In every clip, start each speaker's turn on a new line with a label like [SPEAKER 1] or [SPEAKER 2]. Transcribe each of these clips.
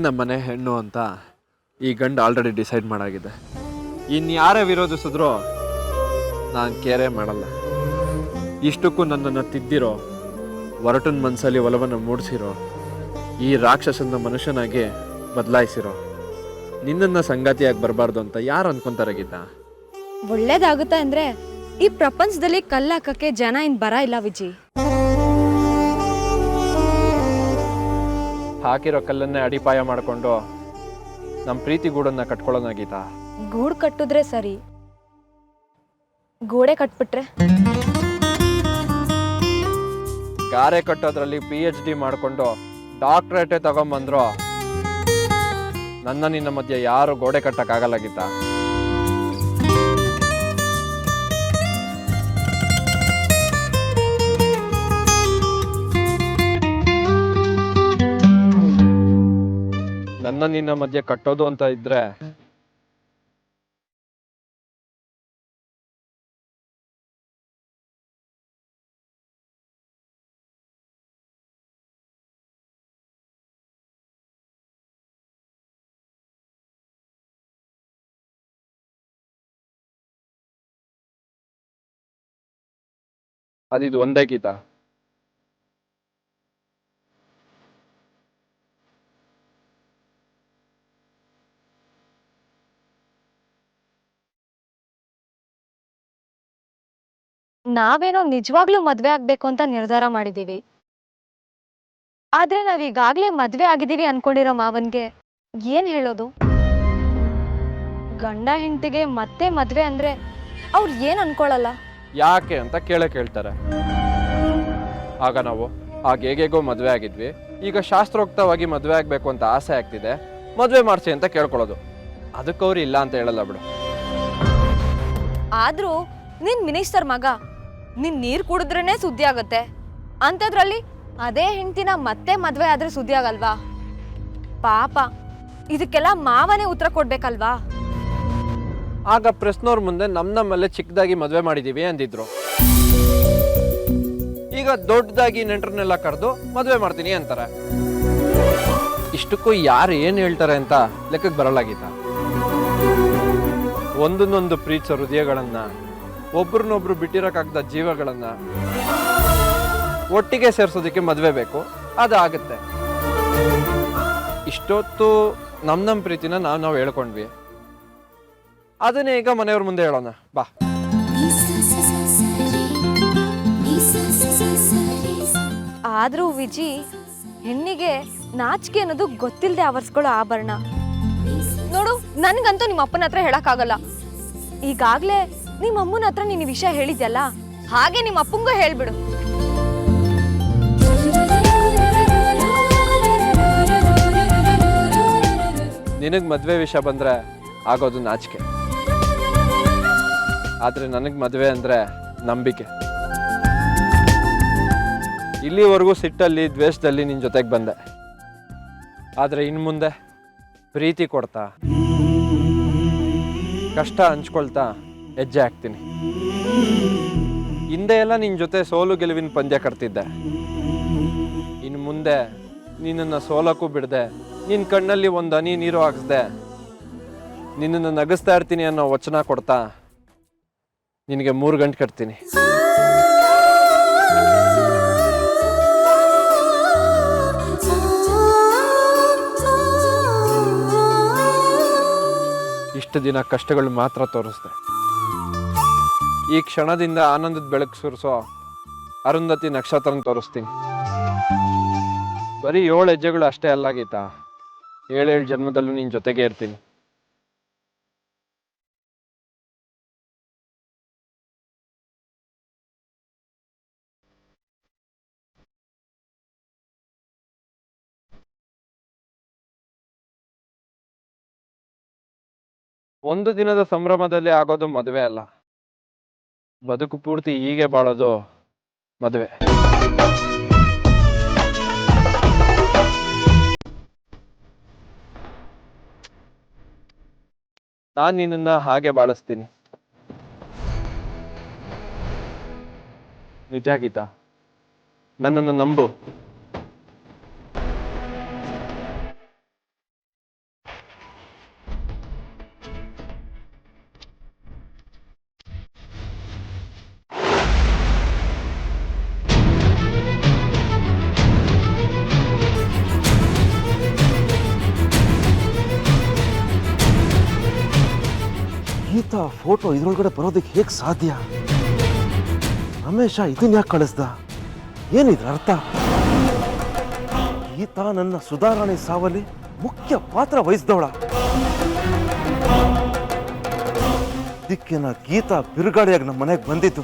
[SPEAKER 1] ನಮ್ಮನೆ ಹೆಣ್ಣು ಅಂತ ಈ ಗಂಡು ಆಲ್ರೆಡಿ ಡಿಸೈಡ್ ಮಾಡಾಗಿದೆ. ಇನ್ಯಾರೇ ವಿರೋಧಿಸಿದ್ರೂ ನಾನು ಕೇರೆ ಮಾಡಲ್ಲ. ಇಷ್ಟಕ್ಕೂ ನನ್ನನ್ನು ತಿದ್ದಿರೋ, ಹೊರಟನ ಮನಸ್ಸಲ್ಲಿ ಒಲವನ್ನು ಮೂಡಿಸಿರೋ, ಈ ರಾಕ್ಷಸನ ಮನುಷ್ಯನಾಗಿ ಬದಲಾಯಿಸಿರೋ ನಿನ್ನನ್ನು ಸಂಗಾತಿಯಾಗಿ ಬರಬಾರ್ದು ಅಂತ ಯಾರು ಅನ್ಕೊಂತಾರೆ ಗೀತಾ?
[SPEAKER 2] ಒಳ್ಳೇದಾಗುತ್ತೆ ಅಂದ್ರೆ ಈ ಪ್ರಪಂಚದಲ್ಲಿ ಕಲ್ಲಾಕಕ್ಕೆ ಜನ ಇನ್ ಬರ ಇಲ್ಲ ವಿಜಿ.
[SPEAKER 1] ಹಾಕಿರೋ ಕಲ್ಲನ್ನೇ ಅಡಿಪಾಯ ಮಾಡಿಕೊಂಡು ನಮ್ಮ ಪ್ರೀತಿ ಗೂಡನ್ನ ಕಟ್ಕೊಳ್ಳೋಣ ಗೀತಾ.
[SPEAKER 2] ಗೂಡು ಕಟ್ಟಿದ್ರೆ ಸರಿ, ಗೋಡೆ ಕಟ್ಬಿಟ್ರೆ?
[SPEAKER 1] ಗಾರೆ ಕಟ್ಟೋದ್ರಲ್ಲಿ PhD ಮಾಡಿಕೊಂಡು ಡಾಕ್ಟ್ರೇಟೇ ತಗೊಂಬಂದ್ರು ನನ್ನ ನಿನ್ನ ಮಧ್ಯೆ ಯಾರು ಗೋಡೆ ಕಟ್ಟಕ್ಕಾಗಲ್ಲ ಗೀತಾ. ನನ್ನ ನಿನ್ನ ಮಧ್ಯೆ ಕಟ್ಟೋದು ಅಂತ ಇದ್ರೆ ಅದಿದು ಒಂದೇ ಗೀತಾ.
[SPEAKER 2] ನಾವೇನೋ ನಿಜವಾಗ್ಲೂ ಮದ್ವೆ ಆಗ್ಬೇಕು ಅಂತ ನಿರ್ಧಾರ ಮಾಡಿದೀವಿ. ಆದ್ರೆ ನಾವ್ ಈಗಾಗ್ಲೇ ಮದ್ವೆ ಆಗಿದೀವಿ ಅನ್ಕೊಂಡಿರೋ ಮಾವನ್ಗೆ ಏನ್ ಹೇಳೋದು? ಗಂಡ ಹೆಂಡತಿಗೆ ಮತ್ತೆ ಮದ್ವೆ ಅಂದ್ರೆ ಅವ್ರು ಏನ್ ಅನ್ಕೊಳಲ್ಲ?
[SPEAKER 1] ಯಾಕೆ ಅಂತ ಕೇಳ್ತಾರೆ. ಆಗ ನಾವು ಹೇಗೇಗೋ ಮದ್ವೆ ಆಗಿದ್ವಿ, ಈಗ ಶಾಸ್ತ್ರೋಕ್ತವಾಗಿ ಮದ್ವೆ ಆಗ್ಬೇಕು ಅಂತ ಆಸೆ ಆಗ್ತಿದೆ, ಮದ್ವೆ ಮಾಡ್ಸಿ ಅಂತ ಕೇಳ್ಕೊಳ್ಳೋದು. ಅದಕ್ಕವ್ರು ಇಲ್ಲ ಅಂತ ಹೇಳಲ್ಲ ಬಿಡು.
[SPEAKER 2] ಆದ್ರೂ ನೀನ್ ಮಿನಿಸ್ಟರ್ ಮಗ, ನೀನ್ ನೀರ್ ಕುಡಿದ್ರೇನೆ ಸುದ್ದಿ ಆಗತ್ತೆ ಅಂತದ್ರಲ್ಲಿ ಅದೇ ಹೆಂಡತಿನ ಮತ್ತೆ ಮದ್ವೆ ಆದ್ರೆ ಸುದ್ದಿ ಆಗಲ್ವಾ? ಪಾಪ, ಇದಕ್ಕೆಲ್ಲ ಮಾವನೇ ಉತ್ತರ ಕೊಡ್ಬೇಕಲ್ವಾ?
[SPEAKER 1] ಆಗ ಪ್ರೆಸ್ನವ್ರ ಮುಂದೆ ನಮ್ಮಲ್ಲೇ ಚಿಕ್ಕದಾಗಿ ಮದ್ವೆ ಮಾಡಿದೀವಿ ಅಂದಿದ್ರು. ಈಗ ದೊಡ್ಡದಾಗಿ ನೆಂಟರನ್ನೆಲ್ಲ ಕರೆದು ಮದ್ವೆ ಮಾಡ್ತೀನಿ ಅಂತಾರೆ. ಇಷ್ಟಕ್ಕೂ ಯಾರು ಏನ್ ಹೇಳ್ತಾರೆ ಅಂತ ಲೆಕ್ಕಕ್ಕೆ ಬರಲಾಗಿತ್ತ. ಒಂದನ್ನೊಂದು ಪ್ರೀತಿಸೋ ಹೃದಯಗಳನ್ನ, ಒಬ್ರನ್ನೊಬ್ರು ಬಿಟ್ಟಿರಕ್ಕಾಗದ ಜೀವಗಳನ್ನ ಒಟ್ಟಿಗೆ ಸೇರ್ಸೋದಕ್ಕೆ ಮದ್ವೆ ಬೇಕು, ಅದಾಗತ್ತೆ. ಇಷ್ಟೊತ್ತು ನಮ್ಮ ಪ್ರೀತಿನ ನಾವು ಹೇಳ್ಕೊಂಡ್ವಿ, ಅದನ್ನೇ ಈಗ ಮನೆಯವ್ರ ಮುಂದೆ ಹೇಳೋಣ ಬಾ.
[SPEAKER 2] ಆದ್ರೂ ವಿಜಿ, ಹೆಣ್ಣಿಗೆ ನಾಚಿಕೆ ಅನ್ನೋದು ಗೊತ್ತಿಲ್ಲದೆ ಆವರಿಸ್ಕೊಳ್ಳೋ ಆಭರಣ. ನೋಡು, ನನ್ಗಂತೂ ನಿಮ್ಮ ಅಪ್ಪನ ಹತ್ರ ಹೇಳಕ್ಕಾಗಲ್ಲ. ಈಗಾಗ್ಲೇ ನಿಮ್ಮ ಅಮ್ಮನ ಹತ್ರ ನೀನು ವಿಷಯ ಹೇಳಿದ್ಯಲ್ಲ, ಹಾಗೆ ನಿಮ್ಮ ಅಪ್ಪಂಗೂ ಹೇಳ್ಬಿಡು.
[SPEAKER 1] ನಿನಗ್ ಮದ್ವೆ ವಿಷಯ ಬಂದ್ರೆ ಆಗೋದು ನಾಚಿಕೆ, ಆದ್ರೆ ನನಗ್ ಮದ್ವೆ ಅಂದ್ರೆ ನಂಬಿಕೆ. ಇಲ್ಲಿವರೆಗೂ ಸಿಟ್ಟಲ್ಲಿ ದ್ವೇಷದಲ್ಲಿ ನಿನ್ ಜೊತೆಗೆ ಬಂದೆ, ಆದ್ರೆ ಇನ್ ಮುಂದೆ ಪ್ರೀತಿ ಕೊಡ್ತಾ, ಕಷ್ಟ ಹಂಚ್ಕೊಳ್ತಾ ಹೆಜ್ಜೆ ಹಾಕ್ತೀನಿ. ಹಿಂದೆ ಎಲ್ಲ ನಿನ್ ಜೊತೆ ಸೋಲು ಗೆಲುವಿನ ಪಂದ್ಯ ಕಟ್ತಿದ್ದೆ. ಇನ್ನು ಮುಂದೆ ನಿನ್ನನ್ನು ಸೋಲಕ್ಕೂ ಬಿಡದೆ, ನಿನ್ನ ಕಣ್ಣಲ್ಲಿ ಒಂದು ಹನಿ ನೀರು ಹಾಕಿಸ್ದೆ ನಿನ್ನನ್ನು ನಗಿಸ್ತಾ ಇರ್ತೀನಿ ಅನ್ನೋ ವಚನ ಕೊಡ್ತಾ ನಿನಗೆ 3 ಗಂಟೆ ಕಟ್ತೀನಿ. ಇಷ್ಟು ದಿನ ಕಷ್ಟಗಳು ಮಾತ್ರ ತೋರಿಸ್ದೆ, ಈ ಕ್ಷಣದಿಂದ ಆನಂದದ ಬೆಳಕು ಸುರಿಸೋ ಅರುಂಧತಿ ನಕ್ಷತ್ರನ ತೋರಿಸ್ತೀನಿ. ಬರೀ 7 ಹೆಜ್ಜೆಗಳು ಅಷ್ಟೇ ಅಲ್ಲ ಗೀತಾ, 7 ಜನ್ಮದಲ್ಲೂ ನಿನ್ನ ಜೊತೆಗೆ ಇರ್ತೀನಿ. ಒಂದು ದಿನದ ಸಂಭ್ರಮದಲ್ಲಿ ಆಗೋದು ಮದುವೆ ಅಲ್ಲ, ಬದುಕು ಪೂರ್ತಿ ಹೀಗೆ ಬಾಳೋದು ಮದುವೆ. ನಾನು ನಿನ್ನನ್ನ ಹಾಗೆ ಬಾಳಿಸ್ತೀನಿ. ನಿಜ ಗೀತಾ, ನನ್ನನ್ನು ನಂಬು.
[SPEAKER 3] ಫೋಟೋ ಇದ್ರೊಳಗಡೆ ಬರೋದಕ್ಕೆ ಹೇಗೆ ಸಾಧ್ಯ? ರಮೇಶ ಇದನ್ನ ಯಾಕೆ ಕಳಿಸ್ದ? ಏನಿದ್ರ ಅರ್ಥ? ಗೀತಾ ನನ್ನ ಸುಧಾರಣೆ ಸಾವಲ್ಲಿ ಮುಖ್ಯ ಪಾತ್ರ ವಹಿಸಿದವಳ. ದಿಕ್ಕಿನ ಗೀತಾ ಬಿರುಗಾಳಿಯಾಗಿ ನಮ್ಮ ಮನೆಗೆ ಬಂದಿದ್ದು.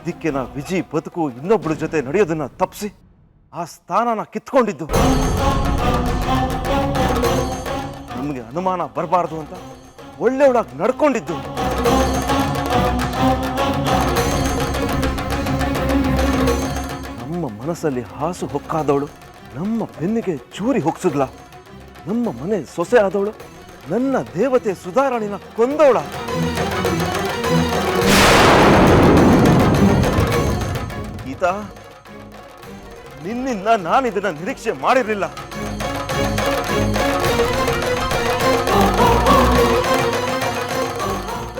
[SPEAKER 3] ದಿಕ್ಕಿನ ವಿಜಿ ಬದುಕು ಇನ್ನೊಬ್ಬಳ ಜೊತೆ ನಡೆಯೋದನ್ನ ತಪ್ಪಿಸಿ ಆ ಸ್ಥಾನನ ಕಿತ್ಕೊಂಡಿದ್ದು. ನಮಗೆ ಅನುಮಾನ ಬರಬಾರ್ದು ಅಂತ ಒಳ್ಳೆಯವಳಾಗಿ ನಡ್ಕೊಂಡಿದ್ದು. ನಮ್ಮ ಮನಸ್ಸಲ್ಲಿ ಹಾಸು ಹೊಕ್ಕಾದವಳು ನಮ್ಮ ಬೆನ್ನಿಗೆ ಚೂರಿ ಹೊಕ್ಸಿದ್ಲ. ನಮ್ಮ ಮನೆ ಸೊಸೆ ಆದವಳು ನನ್ನ ದೇವತೆ ಸುಧಾರಾಣಿನ ಕೊಂದವಳ. ಗೀತಾ, ನಿನ್ನಿಂದ ನಾನಿದನ್ನ ನಿರೀಕ್ಷೆ ಮಾಡಿರಲಿಲ್ಲ.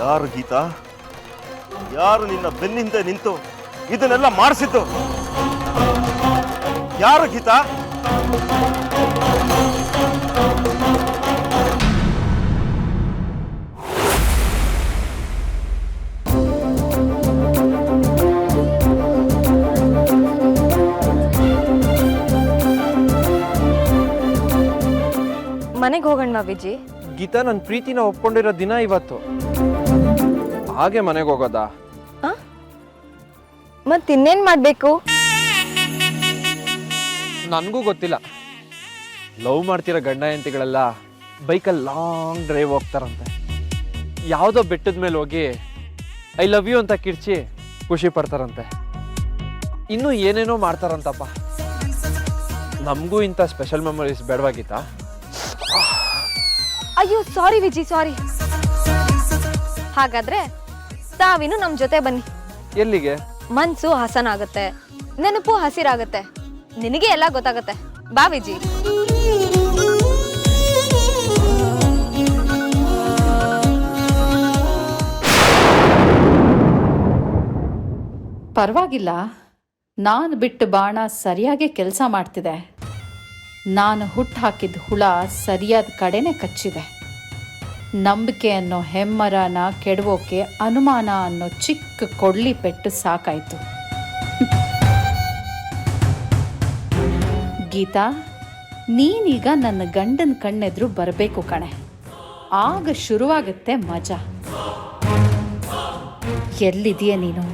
[SPEAKER 3] ಯಾರು ಗೀತಾ? ಯಾರು ನಿನ್ನ ಬೆನ್ನಿಂದ ನಿಂತು ಇದನ್ನೆಲ್ಲ ಮಾಡಿಸಿದ್ದು? ಯಾರು ಗೀತಾ?
[SPEAKER 2] ಮನೆಗೆ ಹೋಗೋಣವಾ ವಿಜಿ?
[SPEAKER 1] ಗೀತಾ, ನನ್ನ ಪ್ರೀತಿನ ಒಪ್ಕೊಂಡಿರೋ ದಿನ ಇವತ್ತು. ಹಾಗೆ ಮನೆಗೆ ಹೋಗೋದಾ?
[SPEAKER 2] ಮತ್ತಿನ್ನೇನ್ ಮಾಡ್ಬೇಕು?
[SPEAKER 1] ನನಗೂ ಗೊತ್ತಿಲ್ಲ. ಲವ್ ಮಾಡ್ತಿರೋ ಗಂಡ ಹೆಂಡತಿಗಳೆಲ್ಲ ಬೈಕಲ್ಲಿ ಲಾಂಗ್ ಡ್ರೈವ್ ಹೋಗ್ತಾರಂತೆ. ಯಾವುದೋ ಬೆಟ್ಟದ ಮೇಲೆ ಹೋಗಿ ಐ ಲವ್ ಯು ಅಂತ ಕಿರ್ಚಿ ಖುಷಿ ಪಡ್ತಾರಂತೆ. ಇನ್ನೂ ಏನೇನೋ ಮಾಡ್ತಾರಂತಪ್ಪ. ನಮಗೂ ಇಂಥ ಸ್ಪೆಷಲ್ ಮೆಮೊರೀಸ್ ಬೇಡವಾಗಿತ್ತಾ?
[SPEAKER 2] ಅಯ್ಯೋ ಸಾರಿ ವಿಜಿ, ಸಾರಿ. ಹಾಗಾದ್ರೆ ತಾವಿನ್ನು ನಮ್ ಜೊತೆ ಬನ್ನಿ.
[SPEAKER 1] ಎಲ್ಲಿಗೆ?
[SPEAKER 2] ಮನ್ಸು ಹಸನಾಗುತ್ತೆ, ನೆನಪು ಹಸಿರಾಗುತ್ತೆ, ನಿನಗೆ ಎಲ್ಲ ಗೊತ್ತಾಗುತ್ತೆ. ಬಾ ವಿಜಿ.
[SPEAKER 4] ಪರವಾಗಿಲ್ಲ, ನಾನು ಬಿಟ್ಟು ಬಾಣ ಸರಿಯಾಗಿ ಕೆಲಸ ಮಾಡ್ತಿದೆ. ನಾನು ಹುಟ್ಟು ಹಾಕಿದ ಹುಳ ಸರಿಯಾದ ಕಡೆನೇ ಕಚ್ಚಿದೆ. ನಂಬಿಕೆ ಅನ್ನೋ ಹೆಮ್ಮರನ ಕೆಡವೋಕೆ ಅನುಮಾನ ಅನ್ನೋ ಚಿಕ್ಕ ಕೊಡ್ಲಿ ಪೆಟ್ಟು ಸಾಕಾಯ್ತು. ಗೀತಾ, ನೀನೀಗ ನನ್ನ ಗಂಡನ ಕಣ್ಣೆದ್ರು ಬರಬೇಕು ಕಣೆ. ಆಗ ಶುರುವಾಗುತ್ತೆ ಮಜಾ. ಎಲ್ಲಿದೀಯ ನೀನು?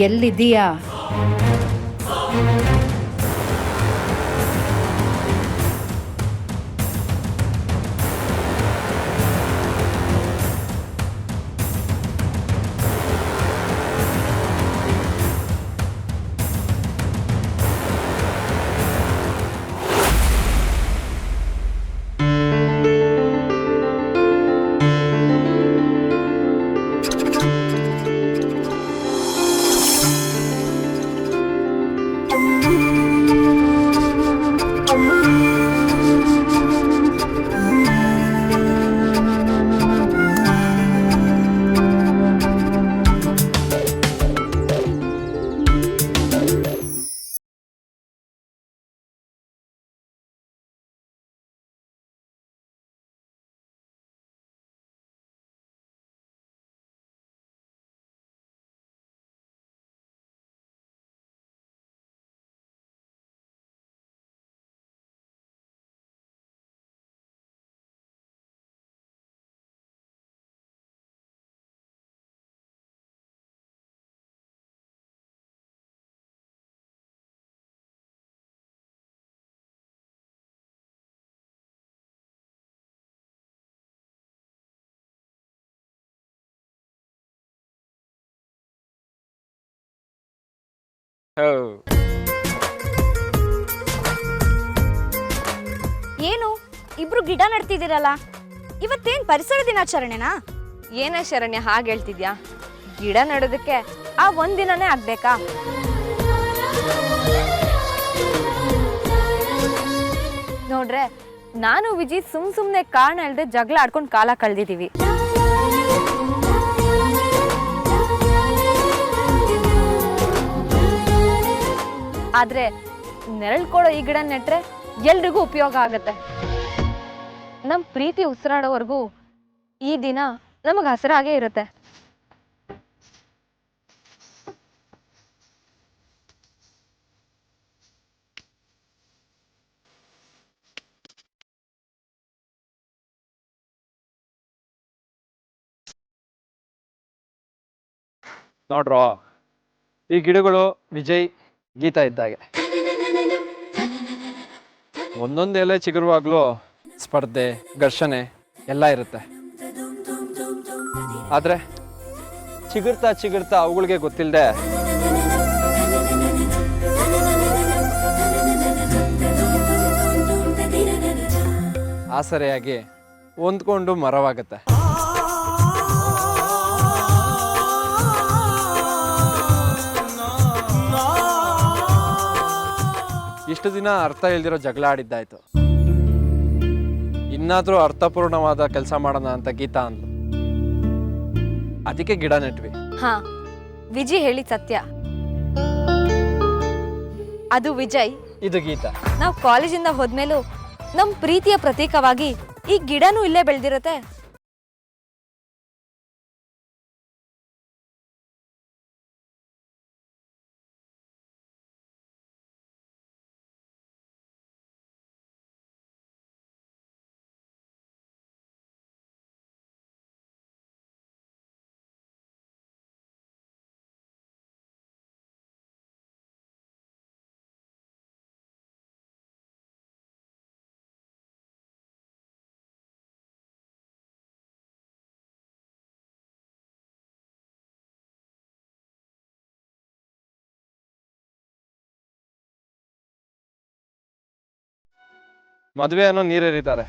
[SPEAKER 4] ಎಲ್ಲಿದೀಯಾ?
[SPEAKER 2] ಏನು ಇಬ್ರು ಗಿಡ ನಡ್ತಿದ್ದೀರಲ್ಲ? ಇವತ್ತೇನ್ ಪರಿಸರ ದಿನಾಚರಣೆನಾ? ಏನೇ ಶರಣ್ಯ ಹಾಗೆ ಹೇಳ್ತಿದ್ಯಾ? ಗಿಡ ನೆಡೋದಕ್ಕೆ ಆ ಒಂದಿನನೇ ಆಗ್ಬೇಕಾ? ನೋಡ್ರೆ, ನಾನು ವಿಜಿ ಸುಮ್ನೆ ಕಾರಣ ಇಲ್ಲದೆ ಜಗಳ ಆಡ್ಕೊಂಡು ಕಾಲ ಕಳೆದಿದ್ದೀವಿ. ಆದ್ರೆ ನೆರಳು ಕೊಡೋ ಈ ಗಿಡ ನೆಟ್ರೆ ಎಲ್ರಿಗೂ ಉಪಯೋಗ ಆಗತ್ತೆ. ನಮ್ಮ ಪ್ರೀತಿ ಉಸಿರಾಡೋವರೆಗೂ ಈ ದಿನ ನಮಗೆ ಹಸರಾಗೇ ಇರುತ್ತೆ.
[SPEAKER 1] ನೋಡ್ರೋ, ಈ ಗಿಡಗಳು ವಿಜಯ್, ಗೀತಾ ಇದ್ದಾಗೆ. ಒಂದೊಂದು ಎಲೆ ಚಿಗುರುವಾಗ್ಲೂ ಸ್ಪರ್ಧೆ, ಘರ್ಷಣೆ ಎಲ್ಲ ಇರುತ್ತೆ. ಆದ್ರೆ ಚಿಗುರ್ತಾ ಚಿಗುರ್ತಾ ಅವುಗಳಿಗೆ ಗೊತ್ತಿಲ್ಲದೆ ಆಸರೆಯಾಗಿ ಹೊಂದ್ಕೊಂಡು ಮರವಾಗುತ್ತೆ. ಇಷ್ಟು ದಿನ ಅರ್ಥ ಇಲ್ದಿರೋ ಜಗಳ ಆಡಿದ್ದಾಯ್ತು. ಇನ್ನಾದ್ರೂ ಅರ್ಥಪೂರ್ಣವಾದ ಕೆಲಸ ಮಾಡೋಣ ಅಂತ ಗೀತಾ ಅಂದ್ಲು. ಅದಕ್ಕೆ ಗಿಡ ನೆಟ್ವಿ.
[SPEAKER 2] ಹಾ, ವಿಜಿ ಹೇಳಿದ ಸತ್ಯ. ಅದು ವಿಜಯ್,
[SPEAKER 1] ಇದು ಗೀತಾ.
[SPEAKER 2] ನಾವು ಕಾಲೇಜಿಂದ ಹೋದ್ಮೇಲೂ ನಮ್ಮ ಪ್ರೀತಿಯ ಪ್ರತೀಕವಾಗಿ ಈ ಗಿಡನೂ ಇಲ್ಲೇ ಬೆಳೆದಿರತ್ತೆ.
[SPEAKER 1] ಮದುವೆ ಅನ್ನೋ ನೀರೇರಿದ್ದಾರೆ.